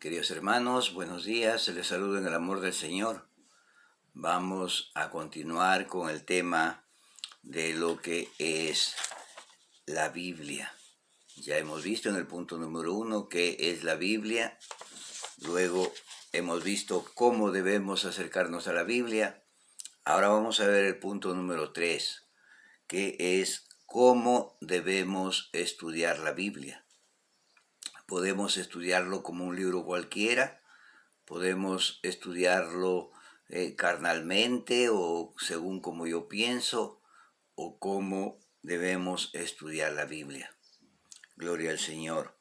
Queridos hermanos, buenos días, se les saluda en el amor del Señor. Vamos a continuar con el tema de lo que es la Biblia. Ya hemos visto en el punto número 1 qué es la Biblia, luego hemos visto cómo debemos acercarnos a la Biblia. Ahora vamos a ver el punto número 3, que es cómo debemos estudiar la Biblia. Podemos estudiarlo como un libro cualquiera, podemos estudiarlo carnalmente o según como yo pienso o cómo debemos estudiar la Biblia. Gloria al Señor.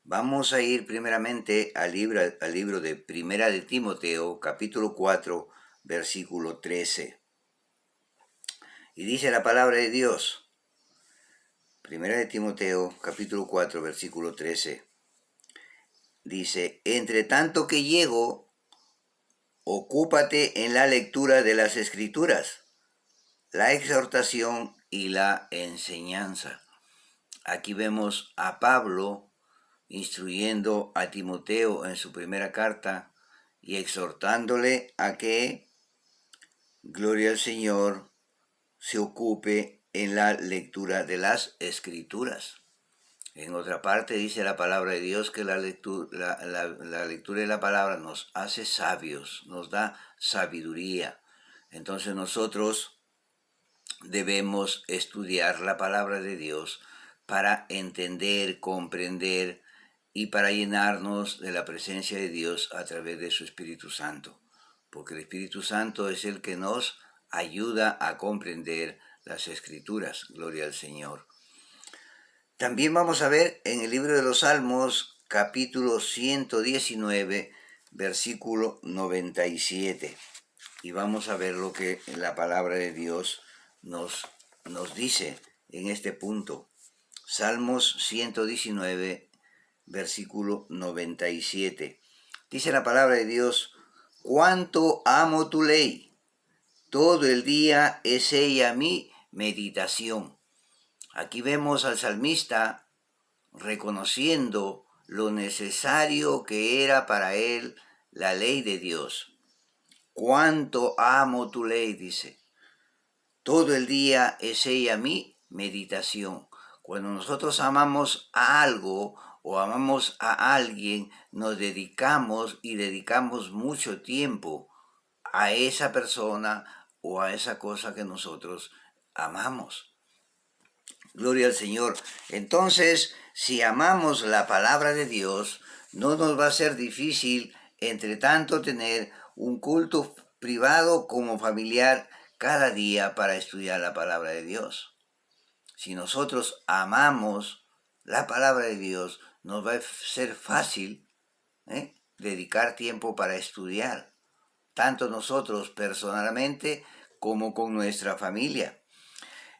Vamos a ir primeramente al libro de Primera de Timoteo, capítulo 4, versículo 13. Y dice la palabra de Dios, Primera de Timoteo, capítulo 4, versículo 13. Dice, entre tanto que llego, ocúpate en la lectura de las Escrituras, la exhortación y la enseñanza. Aquí vemos a Pablo instruyendo a Timoteo en su primera carta y exhortándole a que, gloria al Señor, se ocupe en la lectura de las Escrituras. En otra parte dice la palabra de Dios que la lectura de la palabra nos hace sabios, nos da sabiduría. Entonces nosotros debemos estudiar la palabra de Dios para entender, comprender y para llenarnos de la presencia de Dios a través de su Espíritu Santo. Porque el Espíritu Santo es el que nos ayuda a comprender las Escrituras. Gloria al Señor. También vamos a ver en el libro de los Salmos, capítulo 119, versículo 97. Y vamos a ver lo que la palabra de Dios nos dice en este punto. Salmos 119, versículo 97. Dice la palabra de Dios, cuánto amo tu ley, todo el día es ella mi meditación. Aquí vemos al salmista reconociendo lo necesario que era para él la ley de Dios. Cuánto amo tu ley, dice. Todo el día es ella mi meditación. Cuando nosotros amamos a algo o amamos a alguien, nos dedicamos y dedicamos mucho tiempo a esa persona o a esa cosa que nosotros amamos. Gloria al Señor. Entonces, si amamos la palabra de Dios, no nos va a ser difícil, entre tanto, tener un culto privado como familiar cada día para estudiar la palabra de Dios. Si nosotros amamos la palabra de Dios, nos va a ser fácil dedicar tiempo para estudiar, tanto nosotros personalmente como con nuestra familia.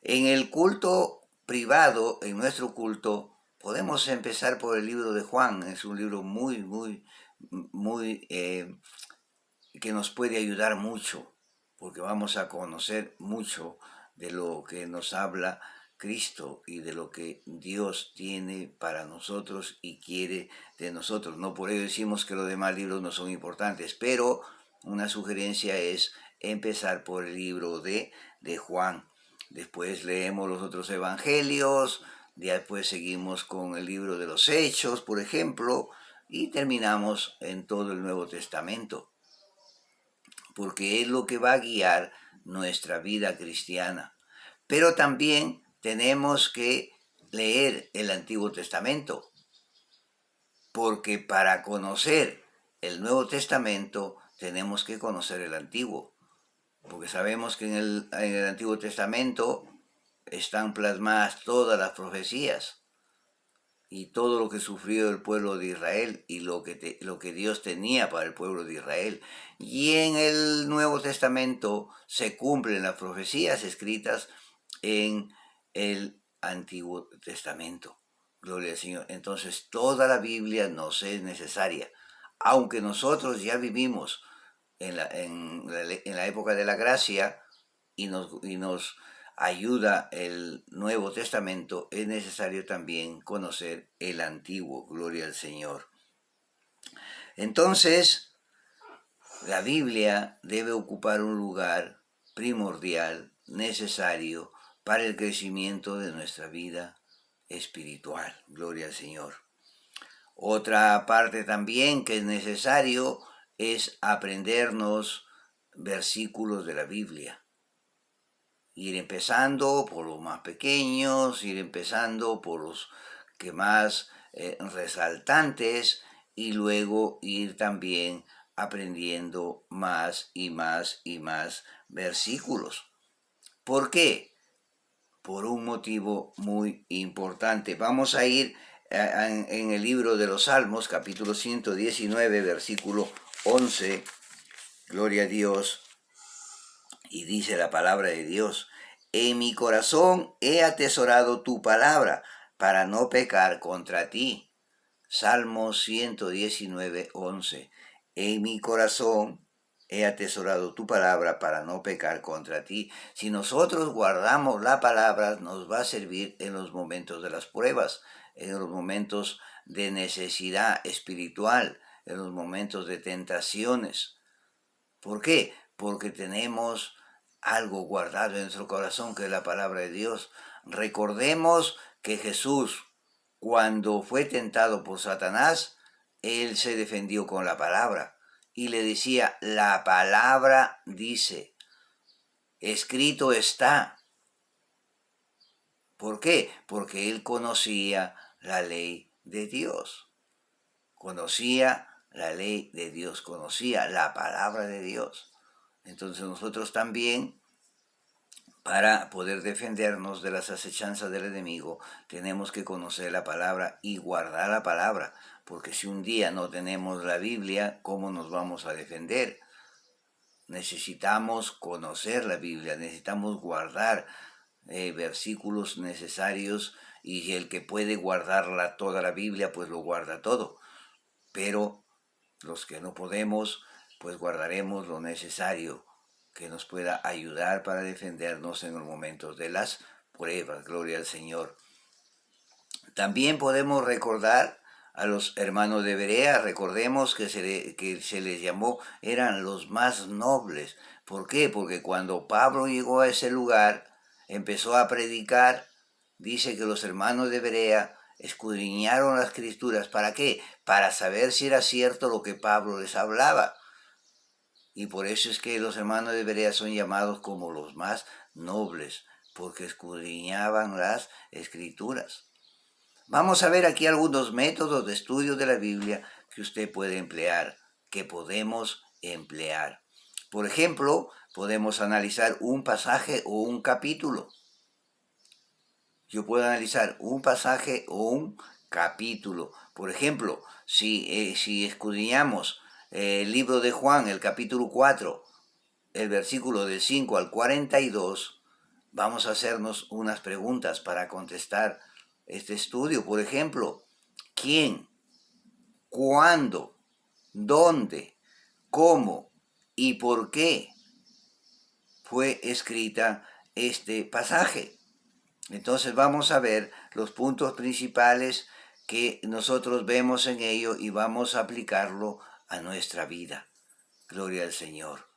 En el culto privado, en nuestro culto, podemos empezar por el libro de Juan. Es un libro muy que nos puede ayudar mucho, porque vamos a conocer mucho de lo que nos habla Cristo y de lo que Dios tiene para nosotros y quiere de nosotros. No por ello decimos que los demás libros no son importantes, pero una sugerencia es empezar por el libro de Juan. Después leemos los otros evangelios, después seguimos con el libro de los Hechos, por ejemplo, y terminamos en todo el Nuevo Testamento, porque es lo que va a guiar nuestra vida cristiana. Pero también tenemos que leer el Antiguo Testamento, porque para conocer el Nuevo Testamento tenemos que conocer el Antiguo. Porque sabemos que en el Antiguo Testamento están plasmadas todas las profecías y todo lo que sufrió el pueblo de Israel y lo que Dios tenía para el pueblo de Israel. Y en el Nuevo Testamento se cumplen las profecías escritas en el Antiguo Testamento. Gloria al Señor. Entonces toda la Biblia nos es necesaria. Aunque nosotros ya vivimos en la época de la gracia y nos ayuda el Nuevo Testamento, es necesario también conocer el Antiguo. Gloria al Señor. Entonces, la Biblia debe ocupar un lugar primordial, necesario para el crecimiento de nuestra vida espiritual. Gloria al Señor. Otra parte también que es necesario es aprendernos versículos de la Biblia. Ir empezando por los más pequeños, ir empezando por los que más resaltantes y luego ir también aprendiendo más y más y más versículos. ¿Por qué? Por un motivo muy importante. Vamos a ir en el libro de los Salmos, capítulo 119, versículo 11. Gloria a Dios. Y dice la palabra de Dios: en mi corazón he atesorado tu palabra para no pecar contra ti. Salmo 119, 11. En mi corazón he atesorado tu palabra para no pecar contra ti. Si nosotros guardamos la palabra, nos va a servir en los momentos de las pruebas, en los momentos de necesidad espiritual, en los momentos de tentaciones. ¿Por qué? Porque tenemos algo guardado en nuestro corazón, que es la palabra de Dios. Recordemos que Jesús, cuando fue tentado por Satanás, él se defendió con la palabra y le decía: la palabra dice, escrito está. ¿Por qué? Porque él conocía la ley de Dios. Conocía la ley de Dios, conocía la palabra de Dios. Entonces nosotros también, para poder defendernos de las acechanzas del enemigo, tenemos que conocer la palabra y guardar la palabra, porque si un día no tenemos la Biblia, ¿cómo nos vamos a defender? Necesitamos conocer la Biblia, necesitamos guardar versículos necesarios, y el que puede guardarla toda la Biblia, pues lo guarda todo. Pero los que no podemos, pues guardaremos lo necesario que nos pueda ayudar para defendernos en los momentos de las pruebas. Gloria al Señor. También podemos recordar a los hermanos de Berea. Recordemos que se les llamó, eran los más nobles. ¿Por qué? Porque cuando Pablo llegó a ese lugar, empezó a predicar. Dice que los hermanos de Berea escudriñaron las escrituras. ¿Para qué? Para saber si era cierto lo que Pablo les hablaba. Y por eso es que los hermanos de Berea son llamados como los más nobles, porque escudriñaban las escrituras. Vamos a ver aquí algunos métodos de estudio de la Biblia que usted puede emplear, que podemos emplear. Por ejemplo, podemos analizar un pasaje o un capítulo. Yo puedo analizar un pasaje o un capítulo. Por ejemplo, si escudriñamos el libro de Juan, el capítulo 4, el versículo del 5 al 42, vamos a hacernos unas preguntas para contestar este estudio. Por ejemplo, ¿quién? ¿Cuándo? ¿Dónde? ¿Cómo? ¿Y por qué fue escrita este pasaje? Entonces vamos a ver los puntos principales que nosotros vemos en ello y vamos a aplicarlo a nuestra vida. Gloria al Señor.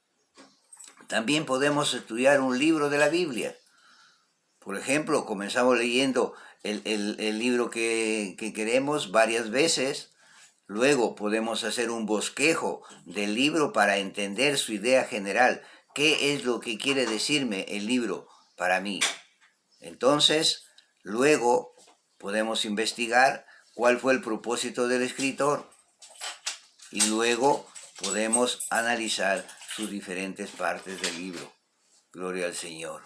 También podemos estudiar un libro de la Biblia. Por ejemplo, comenzamos leyendo el libro que queremos varias veces. Luego podemos hacer un bosquejo del libro para entender su idea general. ¿Qué es lo que quiere decirme el libro para mí? Entonces, luego podemos investigar cuál fue el propósito del escritor y luego podemos analizar sus diferentes partes del libro. Gloria al Señor.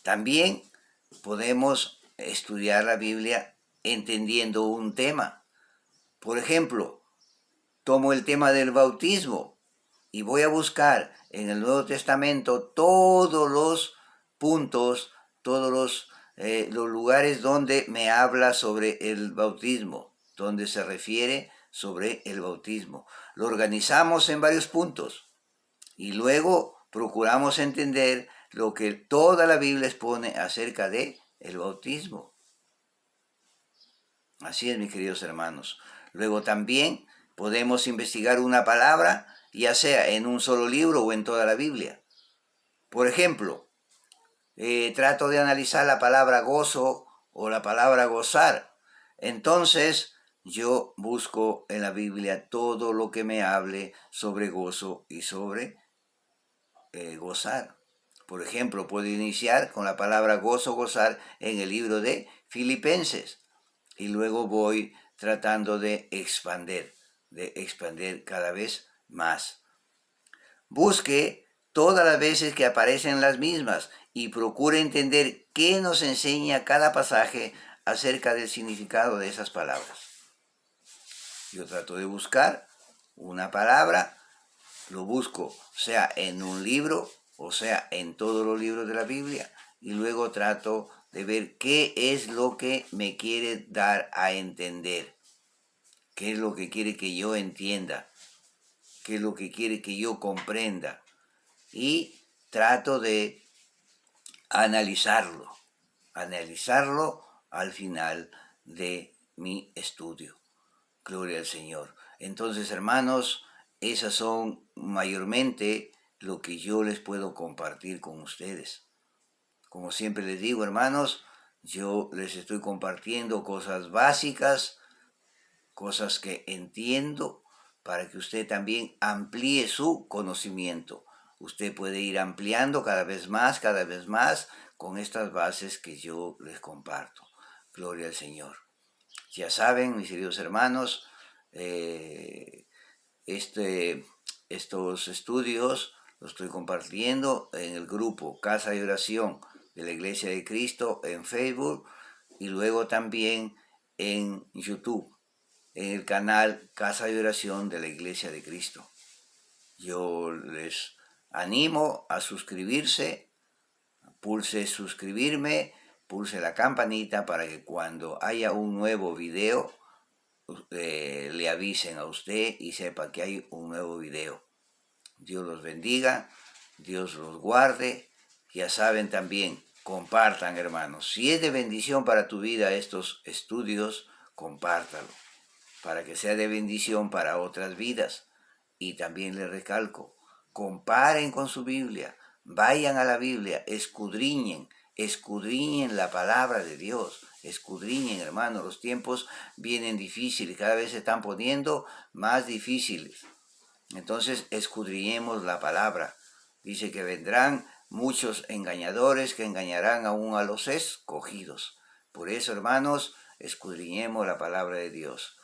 También podemos estudiar la Biblia entendiendo un tema. Por ejemplo, tomo el tema del bautismo y voy a buscar en el Nuevo Testamento todos los puntos, todos los lugares donde me habla sobre el bautismo, donde se refiere sobre el bautismo. Lo organizamos en varios puntos y luego procuramos entender lo que toda la Biblia expone acerca de el bautismo. Así es, mis queridos hermanos. Luego también Podemos investigar una palabra, ya sea en un solo libro o en toda la Biblia. Por ejemplo, trato de analizar la palabra gozo o la palabra gozar. Entonces, yo busco en la Biblia todo lo que me hable sobre gozo y sobre gozar. Por ejemplo, puedo iniciar con la palabra gozo, gozar en el libro de Filipenses y luego voy tratando de expandir cada vez más. Busque todas las veces que aparecen las mismas y procure entender qué nos enseña cada pasaje acerca del significado de esas palabras. Yo trato de buscar una palabra, lo busco sea en un libro o sea en todos los libros de la Biblia y luego trato de ver qué es lo que me quiere dar a entender, qué es lo que quiere que yo entienda, qué es lo que quiere que yo comprenda y trato de analizarlo al final de mi estudio. Gloria al Señor. Entonces, hermanos, esas son mayormente lo que yo les puedo compartir con ustedes. Como siempre les digo, hermanos, yo les estoy compartiendo cosas básicas, cosas que entiendo, para que usted también amplíe su conocimiento. Usted puede ir ampliando cada vez más con estas bases que yo les comparto. Gloria al Señor. Ya saben, mis queridos hermanos, estos estudios los estoy compartiendo en el grupo Casa de Oración de la Iglesia de Cristo en Facebook y luego también en YouTube, en el canal Casa de Oración de la Iglesia de Cristo. Yo les animo a suscribirse, pulse suscribirme, pulse la campanita para que cuando haya un nuevo video le avisen a usted y sepa que hay un nuevo video. Dios los bendiga, Dios los guarde. Ya saben también, compartan, hermanos. Si es de bendición para tu vida estos estudios, compártalo, para que sea de bendición para otras vidas. Y también les recalco, comparen con su Biblia, vayan a la Biblia, escudriñen la palabra de Dios, escudriñen, hermanos, los tiempos vienen difíciles, cada vez se están poniendo más difíciles. Entonces, escudriñemos la palabra. Dice que vendrán muchos engañadores que engañarán aún a los escogidos. Por eso, hermanos, escudriñemos la palabra de Dios.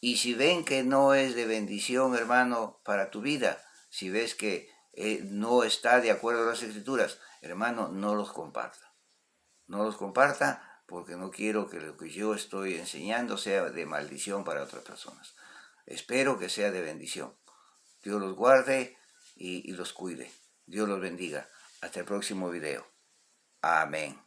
Y si ven que no es de bendición, hermano, para tu vida, si ves que no está de acuerdo a las Escrituras, hermano, no los comparta. No los comparta porque no quiero que lo que yo estoy enseñando sea de maldición para otras personas. Espero que sea de bendición. Dios los guarde y los cuide. Dios los bendiga. Hasta el próximo video. Amén.